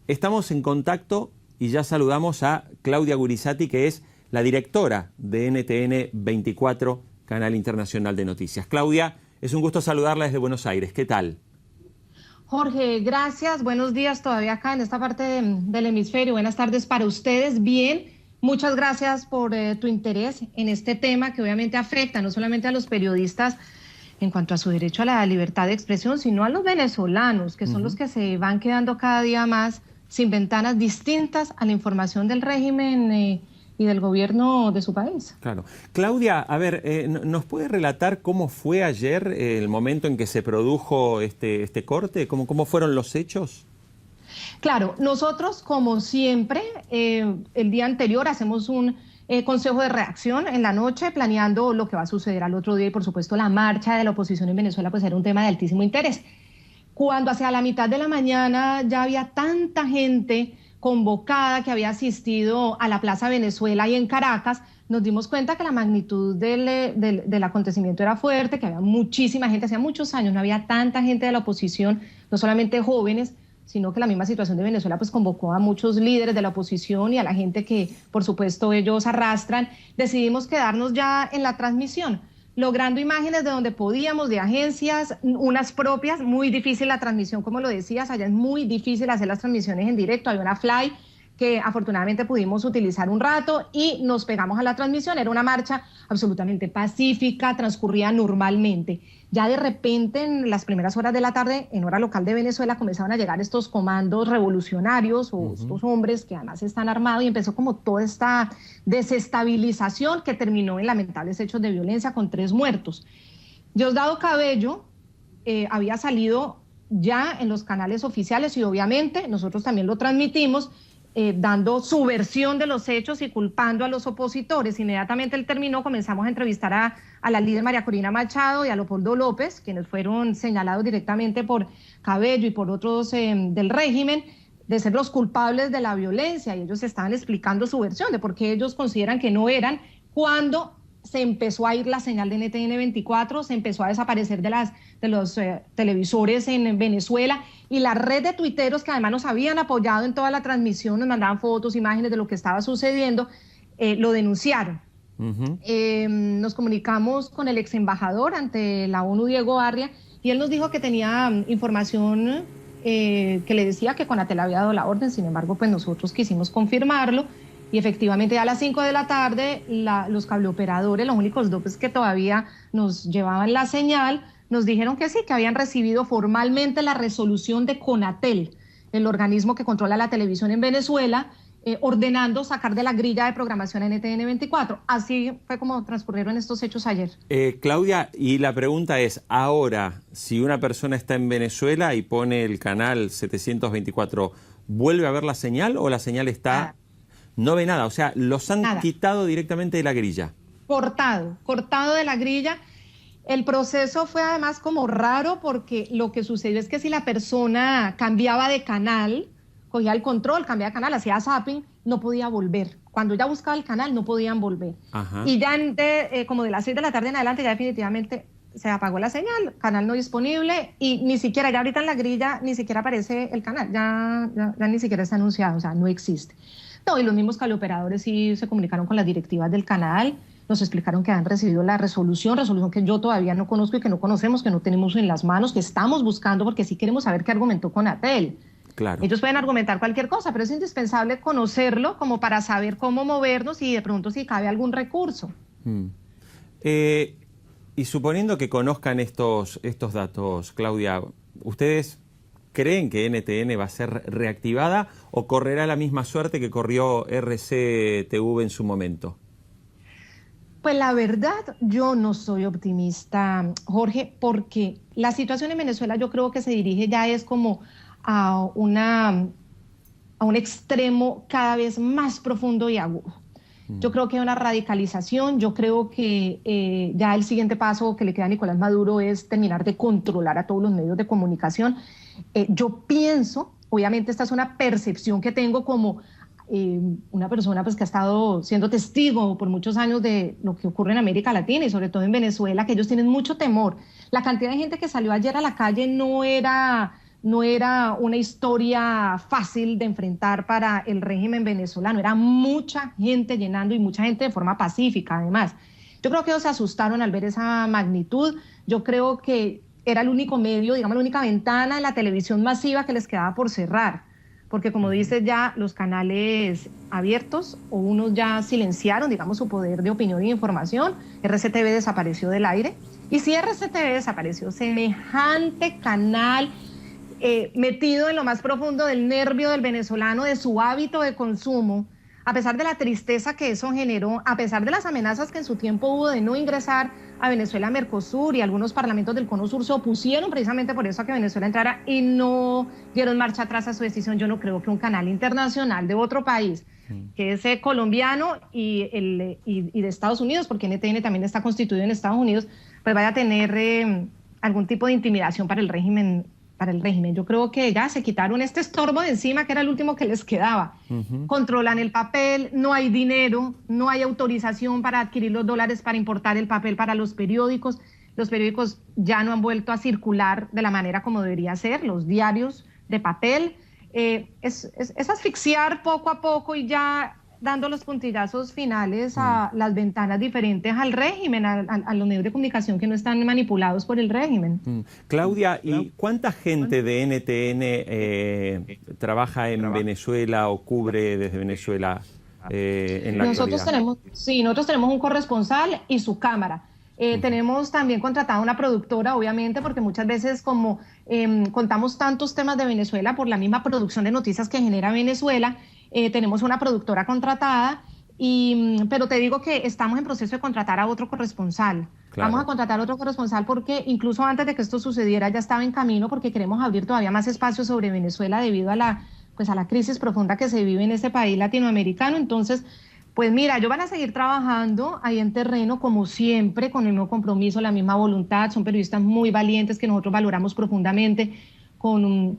Estamos en contacto y ya saludamos a Claudia Gurizati, que es la directora de NTN 24, Canal Internacional de Noticias. Claudia, es un gusto saludarla desde Buenos Aires. ¿Qué tal? Jorge, gracias. Buenos días todavía acá en esta parte del hemisferio. Buenas tardes para ustedes. Bien, muchas gracias por tu interés en este tema que obviamente afecta no solamente a los periodistas en cuanto a su derecho a la libertad de expresión, sino a los venezolanos, que son los que se van quedando cada día más sin ventanas distintas a la información del régimen y del gobierno de su país. Claro. Claudia, a ver, ¿nos puede relatar cómo fue ayer el momento en que se produjo este corte? ¿Cómo fueron los hechos? Claro, nosotros como siempre, el día anterior hacemos un consejo de reacción en la noche, planeando lo que va a suceder al otro día y por supuesto la marcha de la oposición en Venezuela pues era un tema de altísimo interés. Cuando hacia la mitad de la mañana ya había tanta gente convocada que había asistido a la Plaza Venezuela y en Caracas, nos dimos cuenta que la magnitud del acontecimiento era fuerte, que había muchísima gente, hacía muchos años no había tanta gente de la oposición, no solamente jóvenes, sino que la misma situación de Venezuela pues convocó a muchos líderes de la oposición y a la gente que por supuesto ellos arrastran. Decidimos quedarnos ya en la transmisión, logrando imágenes de donde podíamos, de agencias, unas propias, muy difícil la transmisión, como lo decías, allá es muy difícil hacer las transmisiones en directo, hay una Fly que afortunadamente pudimos utilizar un rato y nos pegamos a la transmisión. Era una marcha absolutamente pacífica, transcurría normalmente. Ya de repente, en las primeras horas de la tarde, en hora local de Venezuela, comenzaron a llegar estos comandos revolucionarios o estos hombres que además están armados y empezó como toda esta desestabilización que terminó en lamentables hechos de violencia con 3 muertos. Diosdado Cabello había salido ya en los canales oficiales y obviamente nosotros también lo transmitimos, dando su versión de los hechos y culpando a los opositores. Inmediatamente él terminó, comenzamos a entrevistar a la líder María Corina Machado y a Leopoldo López, quienes fueron señalados directamente por Cabello y por otros del régimen de ser los culpables de la violencia, y ellos estaban explicando su versión de por qué ellos consideran que no eran, cuando se empezó a ir la señal de NTN 24, se empezó a desaparecer de los televisores en Venezuela, y la red de tuiteros que además nos habían apoyado en toda la transmisión, nos mandaban fotos, imágenes de lo que estaba sucediendo, lo denunciaron. Nos comunicamos con el ex embajador ante la ONU, Diego Arria, y él nos dijo que tenía información que le decía que Conatel había dado la orden. Sin embargo, pues nosotros quisimos confirmarlo. Y efectivamente a las 5 de la tarde los cableoperadores, los únicos dos que todavía nos llevaban la señal, nos dijeron que sí, que habían recibido formalmente la resolución de Conatel, el organismo que controla la televisión en Venezuela, ordenando sacar de la grilla de programación a NTN 24. Así fue como transcurrieron estos hechos ayer. Claudia, y la pregunta es, ahora, si una persona está en Venezuela y pone el canal 724, ¿vuelve a ver la señal o la señal está...? No ve nada, o sea, los han quitado directamente de la grilla. Cortado de la grilla. El proceso fue además como raro porque lo que sucedió es que si la persona cambiaba de canal, cogía el control, cambiaba de canal, hacía zapping, no podía volver. Cuando ya buscaba el canal no podían volver. Y ya como de las 6 de la tarde en adelante ya definitivamente se apagó la señal, canal no disponible, y ni siquiera, ya ahorita en la grilla ni siquiera aparece el canal, ya ni siquiera está anunciado, o sea, no existe. No, y los mismos cableoperadores sí se comunicaron con las directivas del canal, nos explicaron que han recibido la resolución que yo todavía no conozco y que no conocemos, que no tenemos en las manos, que estamos buscando porque sí queremos saber qué argumentó Conatel. Claro. Ellos pueden argumentar cualquier cosa, pero es indispensable conocerlo como para saber cómo movernos y de pronto si cabe algún recurso. Y suponiendo que conozcan estos datos, Claudia, ¿ustedes creen que NTN va a ser reactivada o correrá la misma suerte que corrió RCTV en su momento? Pues la verdad, yo no soy optimista, Jorge, porque la situación en Venezuela yo creo que se dirige ya es como a un extremo cada vez más profundo y agudo. Yo creo que hay una radicalización, yo creo que ya el siguiente paso que le queda a Nicolás Maduro es terminar de controlar a todos los medios de comunicación. Yo pienso, obviamente esta es una percepción que tengo como una persona pues, que ha estado siendo testigo por muchos años de lo que ocurre en América Latina y sobre todo en Venezuela, que ellos tienen mucho temor. La cantidad de gente que salió ayer a la calle no era no era una historia fácil de enfrentar para el régimen venezolano. Era mucha gente llenando y mucha gente de forma pacífica, además. Yo creo que ellos se asustaron al ver esa magnitud. Yo creo que era el único medio, digamos, la única ventana en la televisión masiva que les quedaba por cerrar. Porque, como dices, ya los canales abiertos o unos ya silenciaron, digamos, su poder de opinión y información. RCTV desapareció del aire. Y si RCTV desapareció, semejante canal metido en lo más profundo del nervio del venezolano, de su hábito de consumo, a pesar de la tristeza que eso generó, a pesar de las amenazas que en su tiempo hubo de no ingresar a Venezuela a Mercosur, y algunos parlamentos del Cono Sur se opusieron precisamente por eso a que Venezuela entrara y no dieron marcha atrás a su decisión. Yo no creo que un canal internacional de otro país, que es colombiano y de Estados Unidos, porque NTN también está constituido en Estados Unidos, pues vaya a tener algún tipo de intimidación para el régimen. Yo creo que ya se quitaron este estorbo de encima, que era el último que les quedaba. Controlan el papel, no hay dinero, no hay autorización para adquirir los dólares para importar el papel para los periódicos. Los periódicos ya no han vuelto a circular de la manera como debería ser, los diarios de papel. Es asfixiar poco a poco y ya dando los puntillazos finales a las ventanas diferentes al régimen, a los medios de comunicación que no están manipulados por el régimen. Claudia, ¿y cuánta gente de NTN trabaja en Venezuela o cubre desde Venezuela en la actualidad? Nosotros tenemos un corresponsal y su cámara. Tenemos también contratada una productora, obviamente, porque muchas veces como contamos tantos temas de Venezuela por la misma producción de noticias que genera Venezuela, tenemos una productora contratada, pero te digo que estamos en proceso de contratar a otro corresponsal. Claro. Vamos a contratar a otro corresponsal porque incluso antes de que esto sucediera ya estaba en camino, porque queremos abrir todavía más espacios sobre Venezuela debido a la crisis profunda que se vive en este país latinoamericano. Entonces, pues mira, ellos van a seguir trabajando ahí en terreno como siempre, con el mismo compromiso, la misma voluntad. Son periodistas muy valientes que nosotros valoramos profundamente, con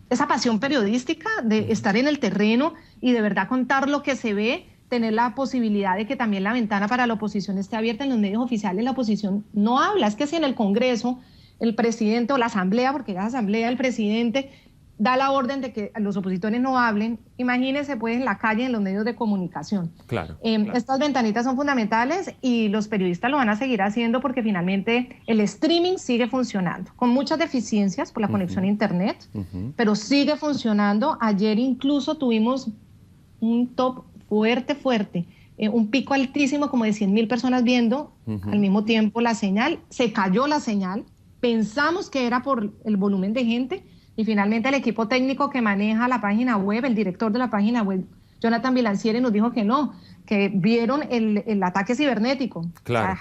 esa pasión periodística de estar en el terreno y de verdad contar lo que se ve, tener la posibilidad de que también la ventana para la oposición esté abierta. En los medios oficiales la oposición no habla. Es que si en el Congreso el presidente o la asamblea, porque es la asamblea, el presidente da la orden de que los opositores no hablen, imagínense pues en la calle, en los medios de comunicación. Claro. Estas ventanitas son fundamentales y los periodistas lo van a seguir haciendo porque finalmente el streaming sigue funcionando, con muchas deficiencias por la conexión a internet, pero sigue funcionando. Ayer incluso tuvimos un top fuerte, un pico altísimo como de 100.000 personas viendo al mismo tiempo la señal. Se cayó la señal, pensamos que era por el volumen de gente, y finalmente el equipo técnico que maneja la página web, el director de la página web, Jonathan Vilanciere, nos dijo que no, que vieron el ataque cibernético. Claro. O sea,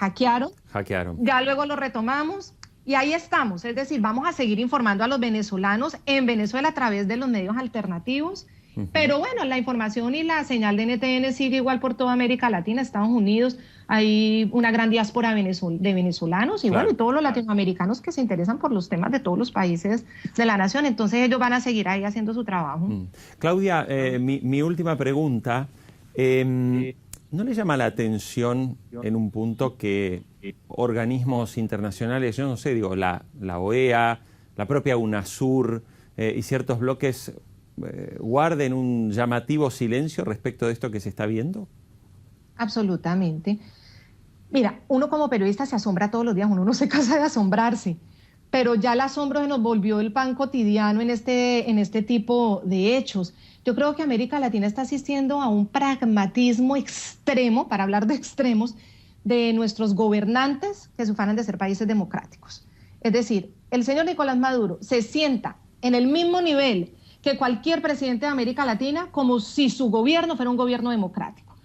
hackearon. Ya luego lo retomamos y ahí estamos. Es decir, vamos a seguir informando a los venezolanos en Venezuela a través de los medios alternativos. Pero bueno, la información y la señal de NTN sigue igual por toda América Latina, Estados Unidos. Hay una gran diáspora de venezolanos y bueno, y todos los latinoamericanos que se interesan por los temas de todos los países de la nación. Entonces ellos van a seguir ahí haciendo su trabajo. Claudia, mi última pregunta. ¿No le llama la atención en un punto que organismos internacionales, yo no sé, digo, la OEA, la propia UNASUR y ciertos bloques guarden un llamativo silencio respecto de esto que se está viendo? Absolutamente. Mira, uno como periodista se asombra todos los días, uno no se cansa de asombrarse, pero ya el asombro se nos volvió el pan cotidiano en este tipo de hechos. Yo creo que América Latina está asistiendo a un pragmatismo extremo, para hablar de extremos, de nuestros gobernantes que se ufanan de ser países democráticos. Es decir, el señor Nicolás Maduro se sienta en el mismo nivel que cualquier presidente de América Latina, como si su gobierno fuera un gobierno democrático.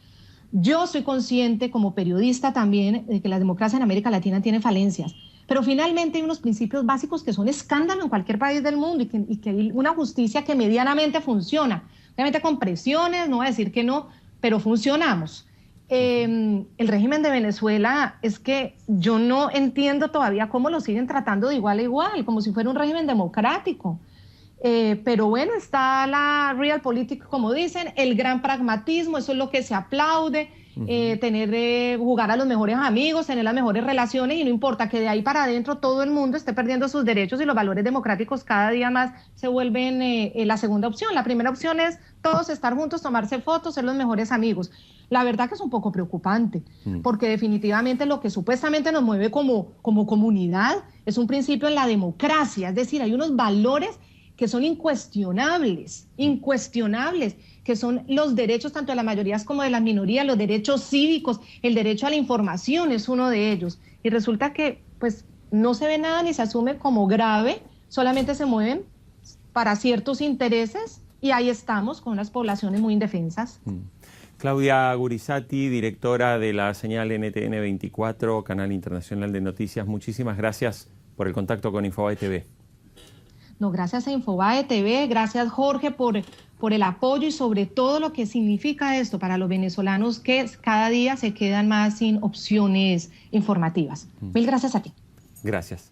Yo soy consciente como periodista también de que la democracia en América Latina tiene falencias, pero finalmente hay unos principios básicos que son escándalo en cualquier país del mundo y que hay una justicia que medianamente funciona. Obviamente con presiones, no voy a decir que no, pero funcionamos. El régimen de Venezuela es que yo no entiendo todavía cómo lo siguen tratando de igual a igual, como si fuera un régimen democrático. Pero bueno, está la realpolitik, como dicen, el gran pragmatismo, eso es lo que se aplaude. jugar a los mejores amigos, tener las mejores relaciones, y no importa que de ahí para adentro todo el mundo esté perdiendo sus derechos y los valores democráticos cada día más se vuelven la segunda opción. La primera opción es todos estar juntos, tomarse fotos, ser los mejores amigos. La verdad que es un poco preocupante, porque definitivamente lo que supuestamente nos mueve como comunidad es un principio en la democracia, es decir, hay unos valores que son incuestionables, que son los derechos tanto de las mayorías como de las minorías, los derechos cívicos, el derecho a la información es uno de ellos. Y resulta que pues no se ve nada ni se asume como grave, solamente se mueven para ciertos intereses y ahí estamos con unas poblaciones muy indefensas. Claudia Gurisati, directora de la señal NTN 24, Canal Internacional de Noticias, muchísimas gracias por el contacto con Infobae TV. No, gracias a Infobae TV, gracias Jorge por el apoyo y sobre todo lo que significa esto para los venezolanos que cada día se quedan más sin opciones informativas. Mil gracias a ti. Gracias.